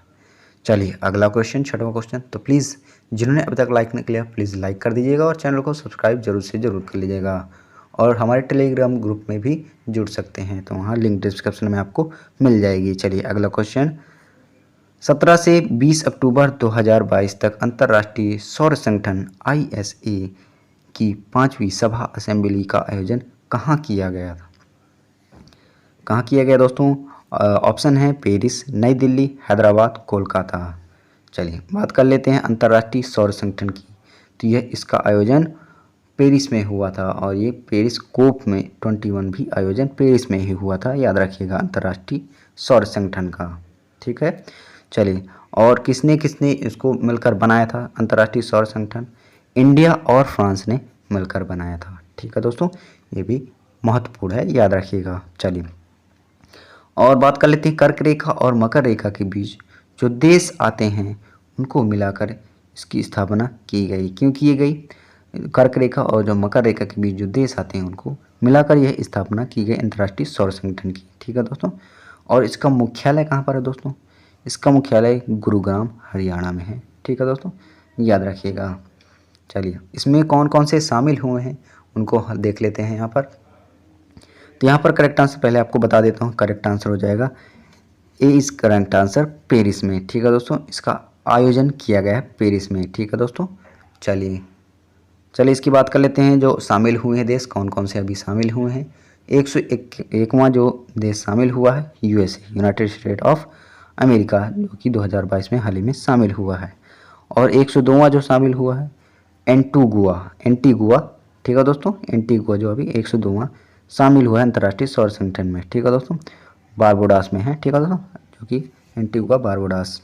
चलिए अगला क्वेश्चन, छठवां क्वेश्चन। तो प्लीज़ जिन्होंने अभी तक लाइक नहीं किया प्लीज़ लाइक कर दीजिएगा और चैनल को सब्सक्राइब जरूर से ज़रूर कर लीजिएगा, और हमारे टेलीग्राम ग्रुप में भी जुड़ सकते हैं, तो वहाँ लिंक डिस्क्रिप्शन में आपको मिल जाएगी। चलिए अगला क्वेश्चन, 17 से 20 अक्टूबर 2022 तक अंतर्राष्ट्रीय सौर संगठन ISA की 5वीं सभा असेंबली का आयोजन कहाँ किया गया था? कहाँ किया गया दोस्तों? ऑप्शन है पेरिस, नई दिल्ली, हैदराबाद, कोलकाता। चलिए बात कर लेते हैं अंतर्राष्ट्रीय सौर संगठन की। तो यह इसका आयोजन पेरिस में हुआ था, और ये पेरिस कोप में 21 भी आयोजन पेरिस में ही हुआ था, याद रखिएगा, अंतर्राष्ट्रीय सौर संगठन का। ठीक है, चलिए, और किसने किसने इसको मिलकर बनाया था अंतर्राष्ट्रीय सौर संगठन? इंडिया और फ्रांस ने मिलकर बनाया था। ठीक है दोस्तों, ये भी महत्वपूर्ण है, याद रखिएगा। चलिए, और बात कर लेते हैं कर्क रेखा और मकर रेखा के बीच जो देश आते हैं उनको मिलाकर इसकी स्थापना की गई। क्यों की गई? कर्क रेखा और जो मकर रेखा के बीच जो देश आते हैं उनको मिलाकर यह स्थापना की गई अंतर्राष्ट्रीय सौर संगठन की। ठीक है दोस्तों, और इसका मुख्यालय कहाँ पर है दोस्तों? इसका मुख्यालय गुरुग्राम हरियाणा में है। ठीक है दोस्तों, याद रखिएगा। चलिए, इसमें कौन कौन से शामिल हुए हैं उनको देख लेते हैं यहाँ पर। तो यहाँ पर करेक्ट आंसर पहले आपको बता देता हूँ, करेक्ट आंसर हो जाएगा ए इज करेक्ट आंसर, पेरिस में। ठीक है दोस्तों, इसका आयोजन किया गया है पेरिस में। ठीक है दोस्तों, चलिए इसकी बात कर लेते हैं जो शामिल हुए हैं देश, कौन कौन से अभी शामिल हुए हैं। 101वां जो देश शामिल हुआ है USA, United state of America, जो कि 2022 में हाल ही में शामिल हुआ है। और 102वां जो शामिल हुआ है एंटीगुआ। ठीक है दोस्तों, एंटीगुआ जो अभी 102वां शामिल हुआ है अंतर्राष्ट्रीय सौर संगठन में। ठीक है दोस्तों, बारबोडास में है। ठीक है दोस्तों, जो कि एंटीगुआ बारबोडास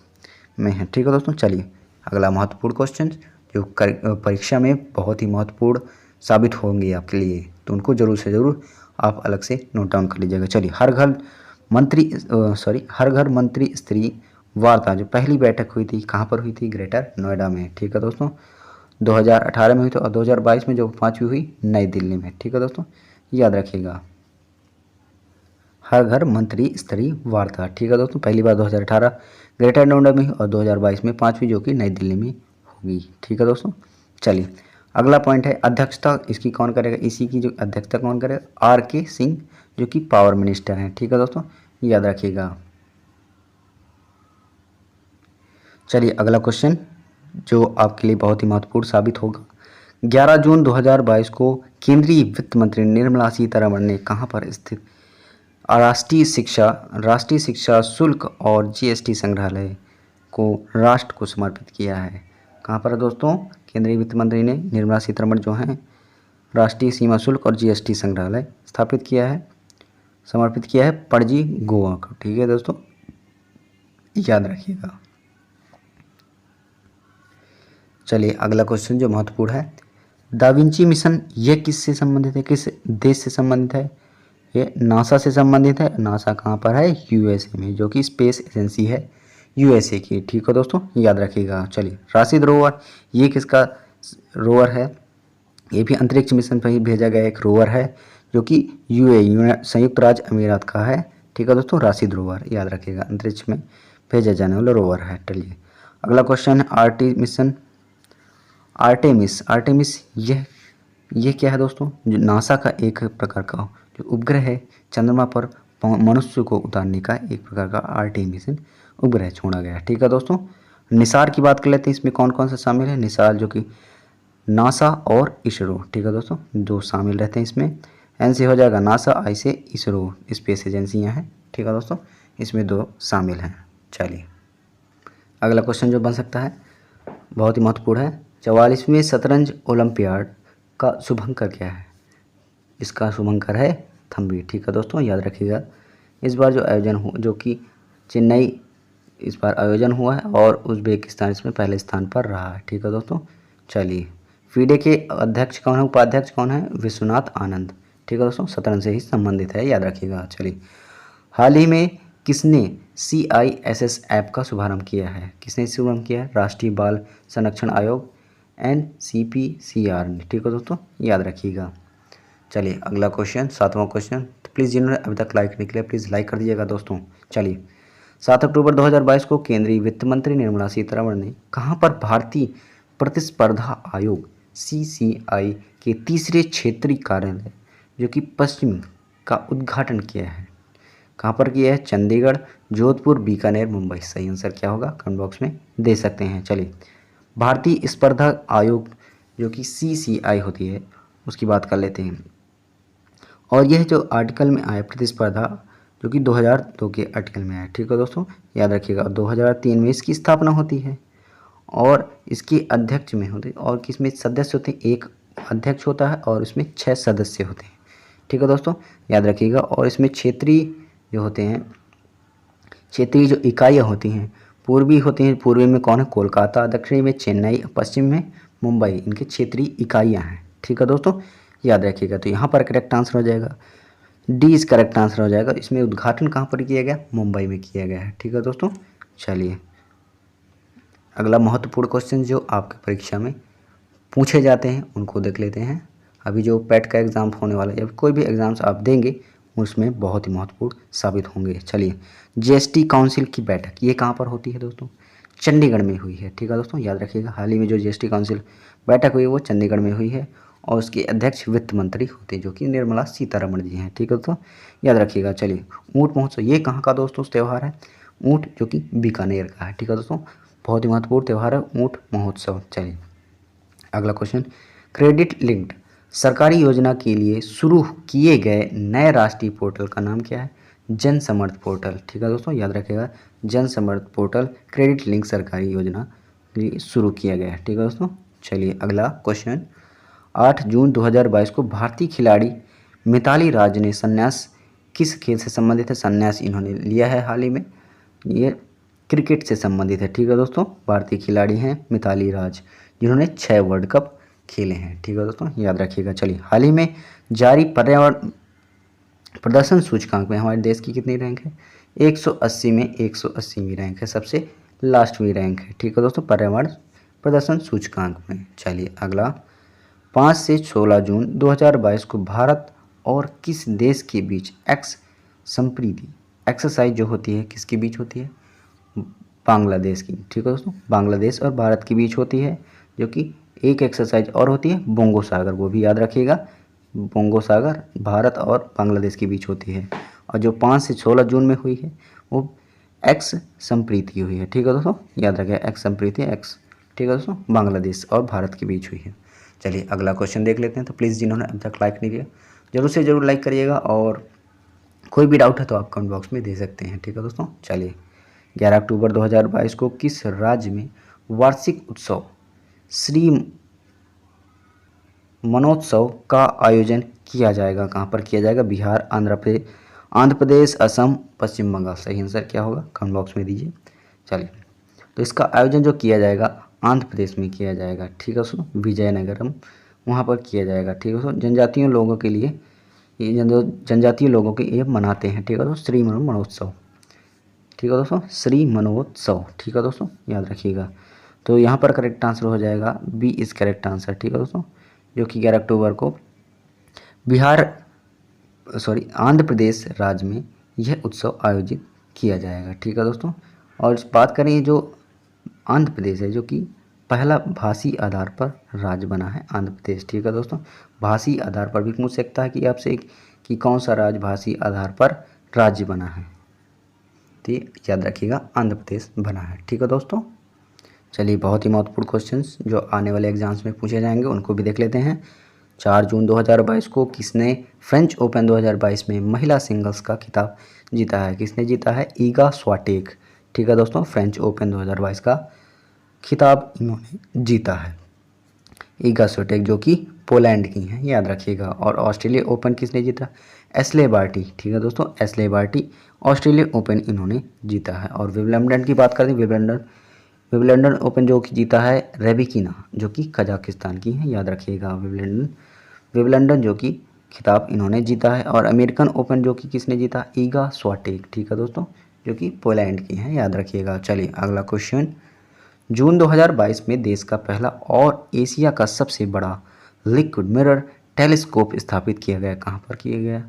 में है। ठीक है दोस्तों, चलिए अगला महत्वपूर्ण क्वेश्चन जो परीक्षा में बहुत ही महत्वपूर्ण साबित होंगे आपके लिए, तो उनको जरूर से ज़रूर आप अलग से नोट डाउन कर लीजिएगा। चलिए, हर घर मंत्री स्तरीय वार्ता जो पहली बैठक हुई थी कहाँ पर हुई थी? ग्रेटर नोएडा में। ठीक है दोस्तों, 2018 में हुई थी, और 2022 में जो 5वीं हुई नई दिल्ली में। ठीक है दोस्तों, याद रखिएगा, हर घर मंत्री स्तरीय वार्ता। ठीक है दोस्तों, पहली बार 2018 ग्रेटर नोएडा में और 2022 में 5वीं जो कि नई दिल्ली में होगी। ठीक है दोस्तों, चलिए अगला पॉइंट है अध्यक्षता इसकी कौन करेगा? इसी की जो अध्यक्षता कौन करेगा? RK सिंह, जो कि पावर मिनिस्टर हैं। ठीक है दोस्तों, याद रखिएगा। चलिए अगला क्वेश्चन जो आपके लिए बहुत ही महत्वपूर्ण साबित होगा। 11 जून 2022 को केंद्रीय वित्त मंत्री निर्मला सीतारमण ने कहाँ पर स्थित राष्ट्रीय शिक्षा शुल्क और GST संग्रहालय को राष्ट्र को समर्पित किया है? कहाँ पर है दोस्तों? केंद्रीय वित्त मंत्री ने निर्मला सीतारमण जो हैं राष्ट्रीय सीमा शुल्क और GST संग्रहालय समर्पित किया है पणजी गोवा को। ठीक है दोस्तों, याद रखिएगा। चलिए अगला क्वेश्चन जो महत्वपूर्ण है, दा विंची मिशन ये किससे संबंधित है, किस देश से संबंधित है? ये नासा से संबंधित है। नासा कहाँ पर है? USA में, जो कि स्पेस एजेंसी है USA की। ठीक है दोस्तों, याद रखिएगा। चलिए, राशिद रोवर ये किसका रोवर है? ये भी अंतरिक्ष मिशन पर ही भेजा गया एक रोवर है, जो कि UAE संयुक्त राज्य अमीरात का है। ठीक है दोस्तों, राशिद रोवर, याद रखिएगा, अंतरिक्ष में भेजा जाने वाला रोवर है। चलिए अगला क्वेश्चन है आर्टेमिस ये क्या है दोस्तों? जो नासा का एक प्रकार का जो उपग्रह है, चंद्रमा पर मनुष्य को उतारने का एक प्रकार का आर्टेमिस उपग्रह छोड़ा गया। ठीक है दोस्तों, निसार की बात कर लेते हैं, इसमें कौन कौन सा शामिल है? निसार जो कि नासा और इसरो। ठीक है दोस्तों, जो शामिल रहते हैं इसमें। एन से हो जाएगा नासा, आई से इसरो, स्पेस एजेंसियां हैं। ठीक है दोस्तों, इसमें 2 शामिल हैं। चलिए अगला क्वेश्चन जो बन सकता है बहुत ही महत्वपूर्ण है। 44वें शतरंज ओलंपियाड का शुभंकर क्या है? इसका शुभंकर है थम्बी। ठीक है दोस्तों, याद रखिएगा। इस बार जो आयोजन हो जो कि चेन्नई इस बार आयोजन हुआ है और उज्बेकिस्तान इसमें पहले स्थान पर रहा है। ठीक है दोस्तों, चलिए फीडे के अध्यक्ष कौन है, उपाध्यक्ष कौन है? विश्वनाथ आनंद। ठीक है दोस्तों, शतरंज से ही संबंधित है, याद रखिएगा। चलिए हाल ही में किसने CISS ऐप का शुभारंभ किया है? किसने शुभारंभ किया है? राष्ट्रीय बाल संरक्षण आयोग NCPCR ने। ठीक है दोस्तों, याद रखिएगा। चलिए अगला क्वेश्चन, 7वां क्वेश्चन। तो प्लीज़ जिन्होंने अभी तक लाइक नहीं किया प्लीज़ लाइक कर दीजिएगा दोस्तों। चलिए 7 अक्टूबर 2022 को केंद्रीय वित्त मंत्री निर्मला सीतारमण ने कहाँ पर भारतीय प्रतिस्पर्धा आयोग CCI के तीसरे क्षेत्रीय कार्यालय जो कि पश्चिम का उद्घाटन किया है? कहाँ पर किया है? चंडीगढ़, जोधपुर, बीकानेर, मुंबई। सही आंसर क्या होगा कमेंट बॉक्स में दे सकते हैं। चलिए भारतीय स्पर्धा आयोग जो कि CCI होती है उसकी बात कर लेते हैं। और यह जो आर्टिकल में आया प्रतिस्पर्धा जो कि 2002 के आर्टिकल में आया। ठीक है दोस्तों, याद रखिएगा। 2003 में इसकी स्थापना होती है और इसकी अध्यक्ष में होते और किसमें सदस्य होते हैं? एक अध्यक्ष होता है और इसमें 6 सदस्य होते हैं। ठीक है दोस्तों, याद रखिएगा। और इसमें क्षेत्रीय जो होते हैं, क्षेत्रीय जो इकाइयाँ होती हैं पूर्वी होती हैं। पूर्वी में कौन है? कोलकाता, दक्षिणी में चेन्नई, पश्चिम में मुंबई। इनके क्षेत्रीय इकाइयाँ हैं। ठीक है दोस्तों, याद रखिएगा। तो यहाँ पर करेक्ट आंसर हो जाएगा डी, इस करेक्ट आंसर हो जाएगा। इसमें उद्घाटन कहाँ पर किया गया? मुंबई में किया गया है। ठीक है दोस्तों, चलिए अगला महत्वपूर्ण क्वेश्चन जो आपके परीक्षा में पूछे जाते हैं उनको देख लेते हैं। अभी जो पैट का एग्ज़ाम होने वाला है या कोई भी एग्ज़ाम्स आप देंगे उसमें बहुत ही महत्वपूर्ण साबित होंगे। चलिए GST काउंसिल की बैठक ये कहाँ पर होती है दोस्तों? चंडीगढ़ में हुई है। ठीक है दोस्तों, याद रखिएगा। हाल ही में जो GST काउंसिल बैठक हुई है वो चंडीगढ़ में हुई है और उसके अध्यक्ष वित्त मंत्री होते हैं जो कि निर्मला सीतारमण जी हैं। ठीक है दोस्तों, याद रखिएगा। चलिए ऊँट महोत्सव ये कहाँ का दोस्तों त्यौहार है? ऊँट जो कि बीकानेर का है। ठीक है दोस्तों, बहुत ही महत्वपूर्ण त्यौहार है ऊँट महोत्सव। चलिए अगला क्वेश्चन, क्रेडिट लिंक्ड सरकारी योजना के लिए शुरू किए गए नए राष्ट्रीय पोर्टल का नाम क्या है? जन समर्थ पोर्टल। ठीक है दोस्तों, याद रखिएगा। जन समर्थ पोर्टल क्रेडिट लिंक सरकारी योजना के लिए शुरू किया गया है। ठीक है दोस्तों, चलिए अगला क्वेश्चन, 8 जून 2022 को भारतीय खिलाड़ी मिताली राज ने संन्यास किस खेल से संबंधित है? संन्यास इन्होंने लिया है हाल ही में, ये क्रिकेट से संबंधित है। ठीक है दोस्तों, भारतीय खिलाड़ी हैं मिताली राज जिन्होंने 6 वर्ल्ड कप खेले हैं। ठीक है दोस्तों, याद रखिएगा। चलिए हाल ही में जारी पर्यावरण प्रदर्शन सूचकांक में हमारे देश की कितनी रैंक है? 180 में 180वीं रैंक है, सबसे लास्टवीं रैंक है। ठीक है दोस्तों, पर्यावरण प्रदर्शन सूचकांक में। चलिए अगला, 5 से 16 जून 2022 को भारत और किस देश के बीच एक्स संप्रीति एक्सरसाइज जो होती है किसके बीच होती है? बांग्लादेश की। ठीक है दोस्तों, बांग्लादेश और भारत के बीच होती है जो कि एक एक्सरसाइज और होती है बोंगो सागर, वो भी याद रखिएगा। बोंगो सागर भारत और बांग्लादेश के बीच होती है और जो 5 से 16 जून में हुई है वो एक्स संप्रीति हुई है। ठीक है दोस्तों, याद रखिएगा एक्स संप्रीति एक्स। ठीक है दोस्तों, बांग्लादेश और भारत के बीच हुई है। चलिए अगला क्वेश्चन देख लेते हैं। तो प्लीज़ जिन्होंने अब तक लाइक नहीं किया जरूर से ज़रूर लाइक करिएगा और कोई भी डाउट है तो आप कमेंट बॉक्स में दे सकते हैं। ठीक है दोस्तों, चलिए 11 अक्टूबर 2022 को किस राज्य में वार्षिक उत्सव श्री मनोत्सव का आयोजन किया जाएगा? कहाँ पर किया जाएगा? बिहार, आंध्र प्रदेश, असम, पश्चिम बंगाल। सही आंसर क्या होगा कमेंट बॉक्स में दीजिए। चलिए तो इसका आयोजन जो किया जाएगा आंध्र प्रदेश में किया जाएगा। ठीक है दोस्तों, विजयनगरम वहाँ पर किया जाएगा। ठीक है दोस्तों, जनजातीय लोगों के लिए ये जनजातीय लोगों के ये मनाते हैं। ठीक है दोस्तों, श्री मनोत्सव। ठीक है दोस्तों, श्री मनोत्सव। ठीक है दोस्तों, याद रखिएगा। तो यहाँ पर करेक्ट आंसर हो जाएगा बी इज करेक्ट आंसर। ठीक है दोस्तों, जो कि 11 अक्टूबर को आंध्र प्रदेश राज्य में यह उत्सव आयोजित किया जाएगा। ठीक है दोस्तों, और इस बात करें जो आंध्र प्रदेश है जो कि पहला भाषी आधार पर राज्य बना है आंध्र प्रदेश। ठीक है दोस्तों, भाषी आधार पर भी पूछ सकता है कि आपसे कि कौन सा राज्य भाषी आधार पर राज्य बना है, तो याद रखिएगा आंध्र प्रदेश बना है। ठीक है दोस्तों, चलिए, बहुत ही महत्वपूर्ण क्वेश्चंस जो आने वाले एग्जाम्स में पूछे जाएंगे उनको भी देख लेते हैं। 4 जून 2022 को किसने फ्रेंच ओपन 2022 में महिला सिंगल्स का खिताब जीता है? किसने जीता है? ईगा स्वाटेक। ठीक है दोस्तों, फ्रेंच ओपन 2022 का खिताब इन्होंने जीता है। ईगा स्वाटेक जो कि पोलैंड की हैं, याद रखिएगा। और ऑस्ट्रेलिया ओपन किसने जीता? Ashleigh Barty. ठीक है दोस्तों, एशले बार्टी ऑस्ट्रेलिया ओपन इन्होंने जीता है। और विंबलडन की बात करें, विंबलडन ओपन जो कि जीता है रेबिकिना जो कि कजाकिस्तान की हैं, याद रखिएगा। विंबलडन जो कि खिताब इन्होंने जीता है। और अमेरिकन ओपन जो कि किसने जीता? ईगा स्वाटेक। ठीक है दोस्तों, जो कि पोलैंड की हैं, याद रखिएगा। चलिए अगला क्वेश्चन। जून 2022 में देश का पहला और एशिया का सबसे बड़ा लिक्विड मिरर टेलीस्कोप स्थापित किया गया। कहाँ पर किया गया?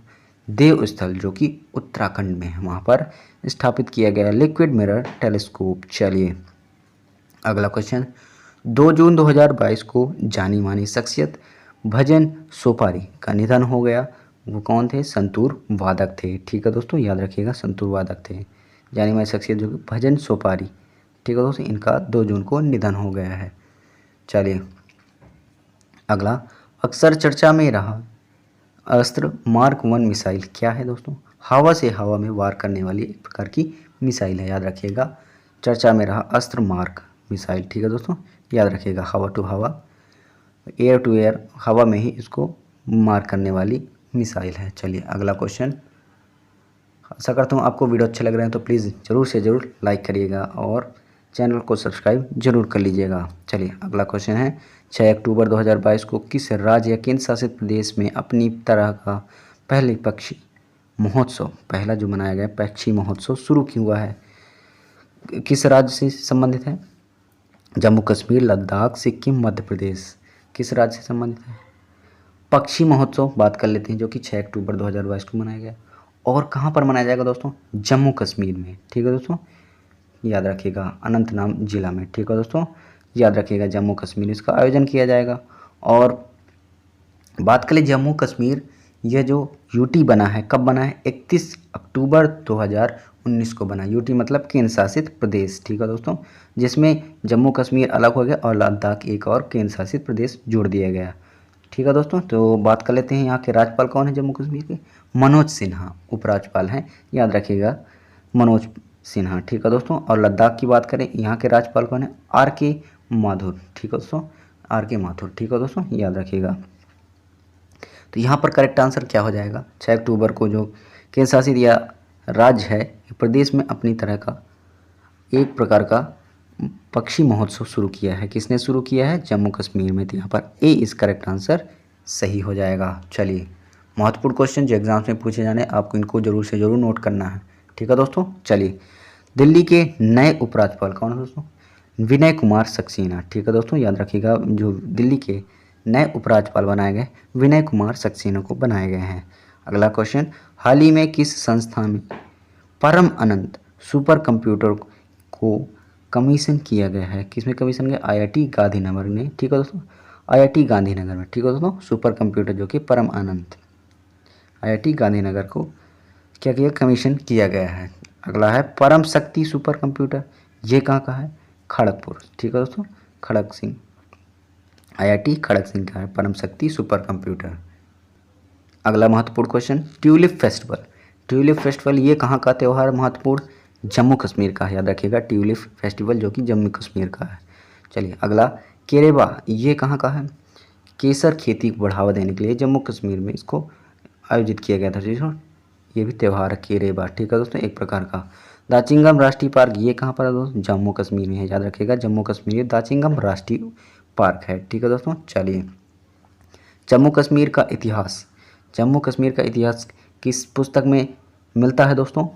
देवस्थल जो कि उत्तराखंड में है, वहाँ पर स्थापित किया गया लिक्विड मिरर टेलीस्कोप। चलिए अगला क्वेश्चन। 2 जून 2022 को जानी मानी शख्सियत भजन सोपारी का निधन हो गया। वो कौन थे? संतूर वादक थे। ठीक है दोस्तों, याद रखिएगा, संतूर वादक थे जानी मानी शख्सियत जो कि भजन सोपारी। ठीक है दोस्तों, इनका 2 जून को निधन हो गया है। चलिए अगला। अक्सर चर्चा में रहा अस्त्र मार्क 1 मिसाइल क्या है दोस्तों? हवा से हवा में वार करने वाली एक प्रकार की मिसाइल है, याद रखिएगा। चर्चा में रहा अस्त्र मार्क मिसाइल। ठीक है दोस्तों, याद रखिएगा। हवा टू हवा, एयर टू एयर, हवा में ही इसको मार करने वाली मिसाइल है। चलिए अगला क्वेश्चन। आशा करता हूँ आपको वीडियो अच्छे लग रहे हैं तो प्लीज़ ज़रूर से ज़रूर लाइक करिएगा और चैनल को सब्सक्राइब जरूर कर लीजिएगा। चलिए अगला क्वेश्चन है। 6 अक्टूबर 2022 को किस राज्य या केंद्र शासित प्रदेश में अपनी तरह का पहले पक्षी महोत्सव, पहला जो मनाया गया पक्षी महोत्सव शुरू क्यों हुआ है? किस राज्य से संबंधित है? जम्मू कश्मीर, लद्दाख, सिक्किम, मध्य प्रदेश। किस राज्य से संबंधित है? पक्षी महोत्सव बात कर लेते हैं जो कि 6 अक्टूबर 2022 को मनाया गया। और कहाँ पर मनाया जाएगा दोस्तों? जम्मू कश्मीर में। ठीक है दोस्तों, याद रखिएगा, अनंतनाग जिला में। ठीक है दोस्तों, याद रखिएगा, जम्मू कश्मीर इसका आयोजन किया जाएगा। और बात करें जम्मू कश्मीर, यह जो यूटी बना है कब बना है? 31 अक्टूबर 2019 को बना। यूटी मतलब केंद्र शासित प्रदेश। ठीक है दोस्तों, जिसमें जम्मू कश्मीर अलग हो गया और लद्दाख एक और केंद्र शासित प्रदेश जोड़ दिया गया। ठीक है दोस्तों, तो बात कर लेते हैं यहाँ के राज्यपाल कौन है जम्मू कश्मीर के? मनोज सिन्हा उपराज्यपाल हैं, याद रखिएगा, मनोज सिन्हा। ठीक है दोस्तों, और लद्दाख की बात करें, यहाँ के राज्यपाल कौन है? आर के माथुर। ठीक है दोस्तों, आर के माथुर। ठीक है दोस्तों, याद रखिएगा। तो यहाँ पर करेक्ट आंसर क्या हो जाएगा? 6 अक्टूबर को जो केंद्र शासित या राज्य है प्रदेश में अपनी तरह का एक प्रकार का पक्षी महोत्सव शुरू किया है। किसने शुरू किया है? जम्मू कश्मीर में। तो यहाँ पर ए इस करेक्ट आंसर सही हो जाएगा। चलिए महत्वपूर्ण क्वेश्चन जो एग्जाम्स में पूछे जाने, आपको इनको जरूर से जरूर नोट करना है। ठीक है दोस्तों, चलिए दिल्ली के नए उपराज्यपाल कौन है दोस्तों? विनय कुमार सक्सेना। ठीक है दोस्तों, याद रखिएगा, जो दिल्ली के नए उपराज्यपाल बनाए गए विनय कुमार सक्सेना को बनाए गए हैं। अगला क्वेश्चन। हाल ही में किस संस्था में परम अनंत सुपर कंप्यूटर को कमीशन किया गया है? किसमें कमीशन किया? आईआईटी गांधीनगर ने। ठीक है दोस्तों, आईआईटी गांधीनगर में। ठीक है दोस्तों, सुपर कंप्यूटर जो कि परम अनंत आईआईटी गांधीनगर को क्या किया? कमीशन किया गया है। अगला है परम शक्ति सुपर कंप्यूटर, ये कहाँ का है? खड़गपुर। ठीक है दोस्तों, खड़ग सिंह, आईआईटी खड़ग सिंह का है परम शक्ति सुपर कंप्यूटर। अगला महत्वपूर्ण question. Tulip festival, tulip festival ये कहाँ का त्यौहार महत्वपूर्ण? जम्मू कश्मीर का है, याद रखिएगा, ट्यूलिप फेस्टिवल जो कि जम्मू कश्मीर का है। चलिए अगला। केरेबा ये कहाँ का है? केसर खेती को बढ़ावा देने के लिए जम्मू कश्मीर में इसको आयोजित किया गया था। ये भी त्यौहार है केरेबा। ठीक है दोस्तों, एक प्रकार का। दाचिंगम राष्ट्रीय पार्क ये कहाँ पर है दोस्तों? जम्मू कश्मीर में है, याद रखिएगा, जम्मू कश्मीर दाचिंगम राष्ट्रीय पार्क है। ठीक है दोस्तों, चलिए जम्मू कश्मीर का इतिहास, जम्मू कश्मीर का इतिहास किस पुस्तक में मिलता है दोस्तों?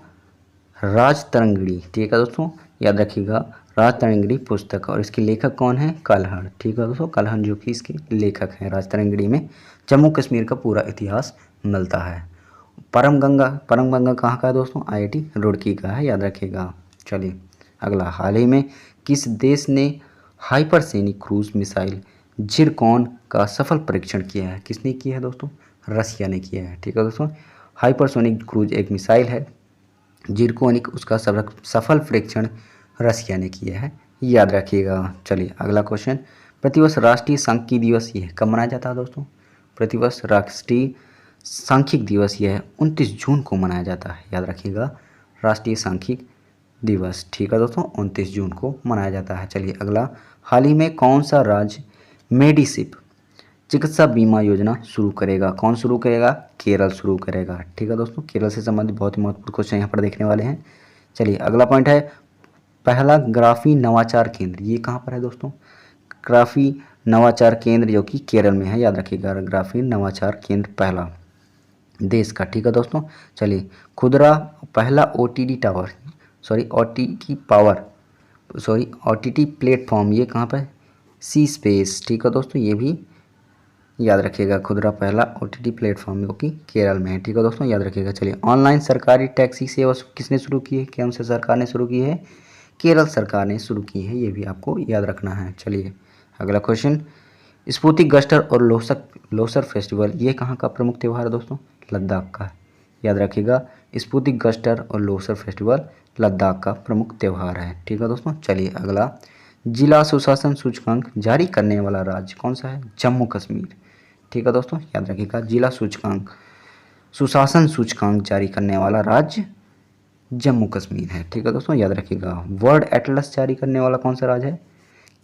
राज तरंगिणी। ठीक है दोस्तों, याद रखिएगा, राज तरंगिणी पुस्तक। और इसके लेखक कौन है? कल्हण। ठीक है दोस्तों, कल्हण जो कि इसके लेखक हैं। राज तरंगिणी में जम्मू कश्मीर का पूरा इतिहास मिलता है। परम गंगा कहाँ का है दोस्तों? आईआईटी रुड़की का है, याद रखिएगा। चलिए अगला। हाल ही में किस देश ने हाइपरसोनिक क्रूज मिसाइल जिरकॉन का सफल परीक्षण किया है? किसने किया है दोस्तों? रसिया ने किया है। ठीक है दोस्तों, हाइपरसोनिक क्रूज एक मिसाइल है जिरकोनिक, उसका सफल परीक्षण रसिया ने किया है, याद रखिएगा। चलिए अगला क्वेश्चन, प्रतिवर्ष राष्ट्रीय सांख्यिकी दिवस ये कब मनाया जाता है दोस्तों? प्रतिवर्ष राष्ट्रीय सांख्यिकी दिवस यह 29 जून को मनाया जाता है। याद रखिएगा, राष्ट्रीय सांख्यिकी दिवस, ठीक है दोस्तों, 29 जून को मनाया जाता है। चलिए अगला, हाल ही में कौन सा राज्य मेडिसिप चिकित्सा बीमा योजना शुरू करेगा? कौन शुरू करेगा? केरल शुरू करेगा। ठीक है दोस्तों, केरल से संबंधित बहुत ही महत्वपूर्ण क्वेश्चन यहाँ पर देखने वाले हैं। चलिए अगला पॉइंट है, पहला ग्राफीन नवाचार केंद्र, ये कहाँ पर है दोस्तों? ग्राफीन नवाचार केंद्र जो कि केरल में है। याद रखिएगा, ग्राफीन नवाचार केंद्र पहला देश का। ठीक है दोस्तों, चलिए खुदरा पहला OTT प्लेटफॉर्म ये कहाँ पर? सी स्पेस। ठीक है दोस्तों, ये भी याद रखिएगा, खुदरा पहला OTT प्लेटफॉर्म जो कि केरल में है। ठीक है दोस्तों, याद रखिएगा। चलिए ऑनलाइन सरकारी टैक्सी सेवा किसने शुरू की है? कौन से सरकार ने शुरू की है? केरल सरकार ने शुरू की है, ये भी आपको याद रखना है। चलिए अगला क्वेश्चन, स्पुतिक गस्टर और लोसर फेस्टिवल ये कहाँ का प्रमुख त्यौहार है दोस्तों? लद्दाख का। याद रखिएगा, स्पुतिक गस्टर और लोसर फेस्टिवल लद्दाख का प्रमुख त्यौहार है। ठीक है दोस्तों, चलिए अगला, जिला सुशासन सूचकांक जारी करने वाला राज्य कौन सा है? जम्मू कश्मीर। ठीक है दोस्तों, याद रखिएगा, जिला सुशासन सूचकांक जारी करने वाला राज्य जम्मू कश्मीर है। ठीक है दोस्तों, याद रखिएगा। वर्ल्ड एटलस जारी करने वाला कौन सा राज्य है?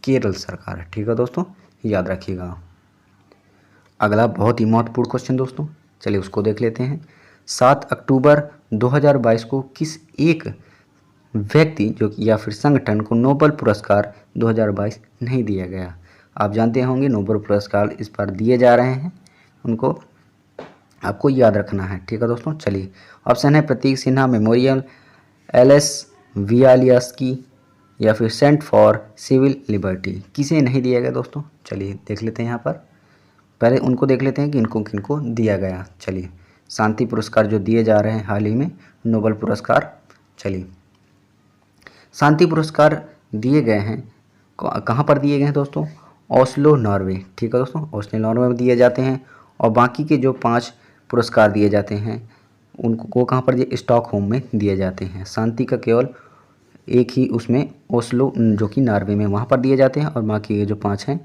केरल सरकार है। ठीक है दोस्तों, याद रखिएगा। अगला बहुत ही महत्वपूर्ण क्वेश्चन दोस्तों, चलिए उसको देख लेते हैं। 7 अक्टूबर 2022 को किस एक व्यक्ति जो या फिर संगठन को नोबेल पुरस्कार 2022 नहीं दिया गया? आप जानते होंगे नोबेल पुरस्कार इस बार दिए जा रहे हैं, उनको आपको याद रखना है। ठीक है दोस्तों, चलिए ऑप्शन है प्रतीक सिन्हा मेमोरियल, LS वियालियास्की या फिर सेंट फॉर सिविल लिबर्टी। किसे नहीं दिया गया दोस्तों? चलिए देख लेते हैं यहाँ पर, पहले उनको देख लेते हैं कि इनको किनको दिया गया। चलिए शांति पुरस्कार जो दिए जा रहे हैं हाल ही में, नोबेल पुरस्कार, चलिए शांति पुरस्कार दिए गए हैं, कहाँ पर दिए गए हैं दोस्तों? Oslo Norway. ठीक है दोस्तों, ओस्लो नॉर्वे में दिए जाते हैं। और बाकी के जो 5 पुरस्कार दिए जाते हैं उनको कहाँ पर दिए? स्टॉकहोम में दिए जाते हैं। शांति का केवल एक ही उसमें ओस्लो जो कि नॉर्वे में, वहाँ पर दिए जाते हैं, और बाकी के जो 5 हैं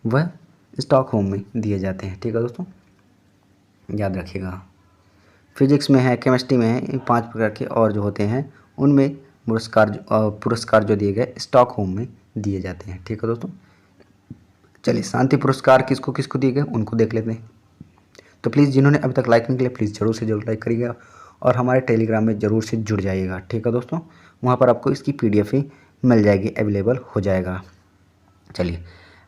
वह स्टॉकहोम में दिए जाते हैं। ठीक है दोस्तों, याद रखिएगा। फिजिक्स में है, केमिस्ट्री में है, इन 5 प्रकार के और जो होते हैं उनमें पुरस्कार जो दिए गए स्टॉकहोम में दिए जाते हैं। ठीक है दोस्तों, चलिए शांति पुरस्कार किसको किसको दिए गए उनको देख लेते हैं। तो प्लीज़ जिन्होंने अभी तक लाइक नहीं किया प्लीज़ ज़रूर से ज़रूर लाइक करिएगा और हमारे टेलीग्राम में ज़रूर से जुड़ जाइएगा। ठीक है दोस्तों, वहाँ पर आपको इसकी PDF ही मिल जाएगी, अवेलेबल हो जाएगा। चलिए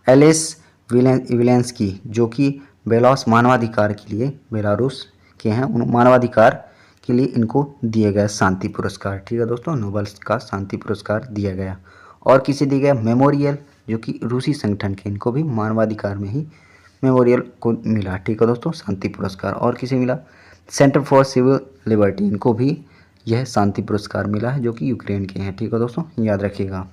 LS विलेंस्की जो कि बेलारूस मानवाधिकार के लिए, बेलारूस के हैं, उन मानवाधिकार के लिए इनको दिया गया शांति पुरस्कार। ठीक है दोस्तों, नोबेल का शांति पुरस्कार दिया गया। और किसे दिया गया? मेमोरियल जो कि रूसी संगठन के, इनको भी मानवाधिकार में ही मेमोरियल को मिला। ठीक है दोस्तों, शांति पुरस्कार। और किसे मिला? सेंटर फॉर सिविल लिबर्टी, इनको भी यह शांति पुरस्कार मिला है जो कि यूक्रेन के हैं। ठीक है दोस्तों, याद रखिएगा।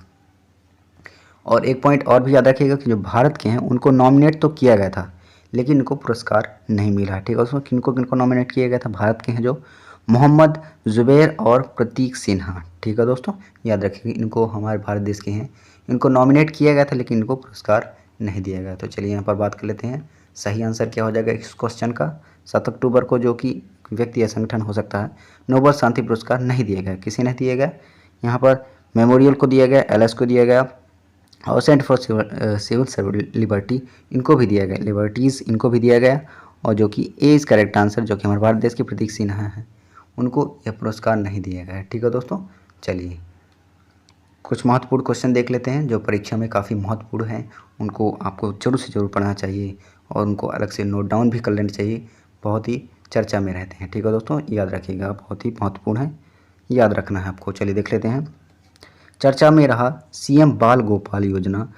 और एक पॉइंट और भी याद रखिएगा कि जो भारत के हैं उनको नॉमिनेट तो किया गया था लेकिन इनको पुरस्कार नहीं मिला। ठीक है दोस्तों, किनको किनको नॉमिनेट किया गया था? भारत के हैं जो मोहम्मद जुबैर और प्रतीक सिन्हा। ठीक है दोस्तों, याद रखिएगा, इनको हमारे भारत देश के हैं, इनको नॉमिनेट किया गया था लेकिन इनको पुरस्कार नहीं दिया गया। तो चलिए यहाँ पर बात कर लेते हैं सही आंसर क्या हो जाएगा इस क्वेश्चन का। 7 अक्टूबर को जो कि व्यक्ति या संगठन हो सकता है, नोबेल शांति पुरस्कार नहीं दिया गया। किसी नहीं दिया गया? यहाँ पर मेमोरियल को दिया गया, LS को दिया गया, और सेंटर फॉर सिविल लिबर्टी इनको भी दिया गया, लिबर्टीज़ इनको भी दिया गया। और जो कि ए इज़ करेक्ट आंसर जो कि हमारे भारत देश के प्रतीक सिन्हा हैं, उनको यह पुरस्कार नहीं दिया गया है। ठीक है दोस्तों, चलिए कुछ महत्वपूर्ण क्वेश्चन देख लेते हैं जो परीक्षा में काफ़ी महत्वपूर्ण हैं, उनको आपको जरूर से जरूर पढ़ना चाहिए और उनको अलग से नोट डाउन भी कर लेना चाहिए, बहुत ही चर्चा में रहते हैं। ठीक है दोस्तों, याद रखिएगा, बहुत ही महत्वपूर्ण है, याद रखना है आपको। चलिए देख लेते हैं। चर्चा में रहा CM बाल गोपाल योजना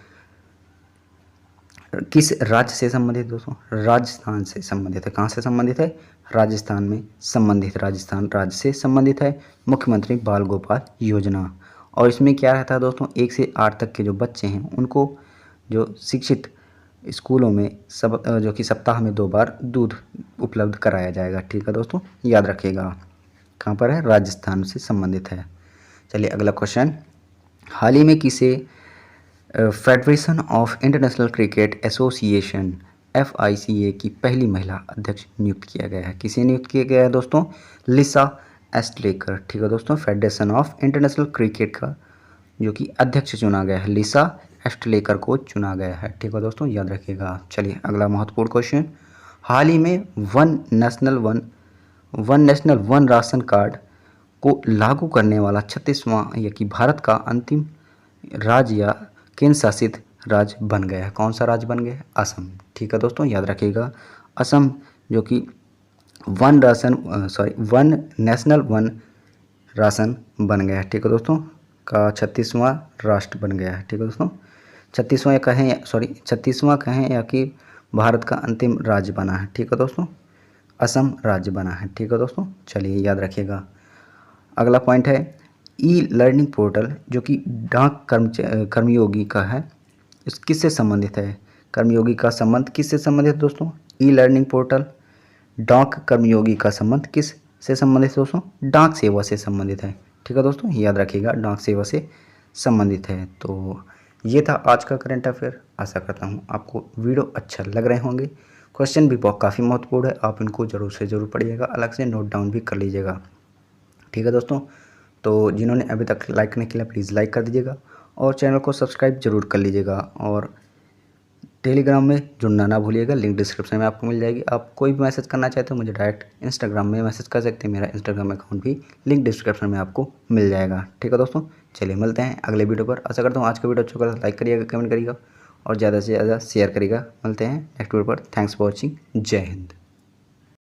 किस राज्य से संबंधित दोस्तों? राजस्थान से संबंधित है। कहाँ से संबंधित है? राजस्थान में संबंधित, राजस्थान राज्य से संबंधित है मुख्यमंत्री बाल गोपाल योजना। और इसमें क्या रहता है दोस्तों? 1 से 8 तक के जो बच्चे हैं उनको जो शिक्षित स्कूलों में जो कि सप्ताह में 2 बार दूध उपलब्ध कराया जाएगा। ठीक है दोस्तों, याद रखिएगा। कहाँ पर है? राजस्थान से संबंधित है। चलिए अगला क्वेश्चन, हाल ही में किसे federation of international cricket association FICA की पहली महिला अध्यक्ष नियुक्त किया गया है। किसे नियुक्त किया गया है दोस्तों? लिसा एस्टलेकर। ठीक है दोस्तों, फेडरेशन ऑफ इंटरनेशनल क्रिकेट का जो कि अध्यक्ष चुना गया है, लिसा एस्टलेकर को चुना गया है। ठीक है दोस्तों, याद रखिएगा। चलिए अगला महत्वपूर्ण क्वेश्चन। हाल ही में one national one ration card को लागू करने वाला 36वां या कि भारत का अंतिम राज्य या केंद्र शासित राज्य बन गया है। कौन सा राज्य बन गया है? असम। ठीक है दोस्तों, याद रखिएगा। असम जो कि वन नेशनल वन राशन बन गया है। ठीक है दोस्तों, का 36वां राष्ट्र बन गया है। ठीक है दोस्तों, 36वां कहें या कि भारत का अंतिम राज्य बना है। ठीक है दोस्तों, असम राज्य बना है। ठीक है दोस्तों, चलिए याद रखिएगा। अगला पॉइंट है ई लर्निंग पोर्टल जो कि डाक कर्मयोगी का है, इस किससे संबंधित है? कर्मयोगी का संबंध किससे संबंधित है दोस्तों? ई लर्निंग पोर्टल डाक कर्मयोगी का संबंध किस से संबंधित है दोस्तों? डाक सेवा से संबंधित है। ठीक है दोस्तों, याद रखिएगा, डाक सेवा से संबंधित है। तो ये था आज का करंट अफेयर। आशा करता हूँ आपको वीडियो अच्छा लग रहे होंगे। क्वेश्चन भी काफ़ी महत्वपूर्ण है, आप इनको जरूर से ज़रूर पढ़िएगा, अलग से नोट डाउन भी कर लीजिएगा। ठीक है दोस्तों, तो जिन्होंने अभी तक लाइक नहीं किया प्लीज़ लाइक कर दीजिएगा और चैनल को सब्सक्राइब जरूर कर लीजिएगा। और टेलीग्राम में जुड़ना ना भूलिएगा, लिंक डिस्क्रिप्शन में आपको मिल जाएगी। आप कोई भी मैसेज करना चाहते हो मुझे डायरेक्ट इंस्टाग्राम में मैसेज कर सकते हैं, मेरा इंस्टाग्राम अकाउंट भी लिंक डिस्क्रिप्शन में आपको मिल जाएगा। ठीक है दोस्तों, चलिए मिलते हैं अगले वीडियो पर। आशा करता हूँ आज का वीडियो अच्छा लगा, लाइक करिएगा, कमेंट करिएगा और ज़्यादा से ज़्यादा शेयर करिएगा। मिलते हैं नेक्स्ट वीडियो पर। Thanks for watching. जय हिंद।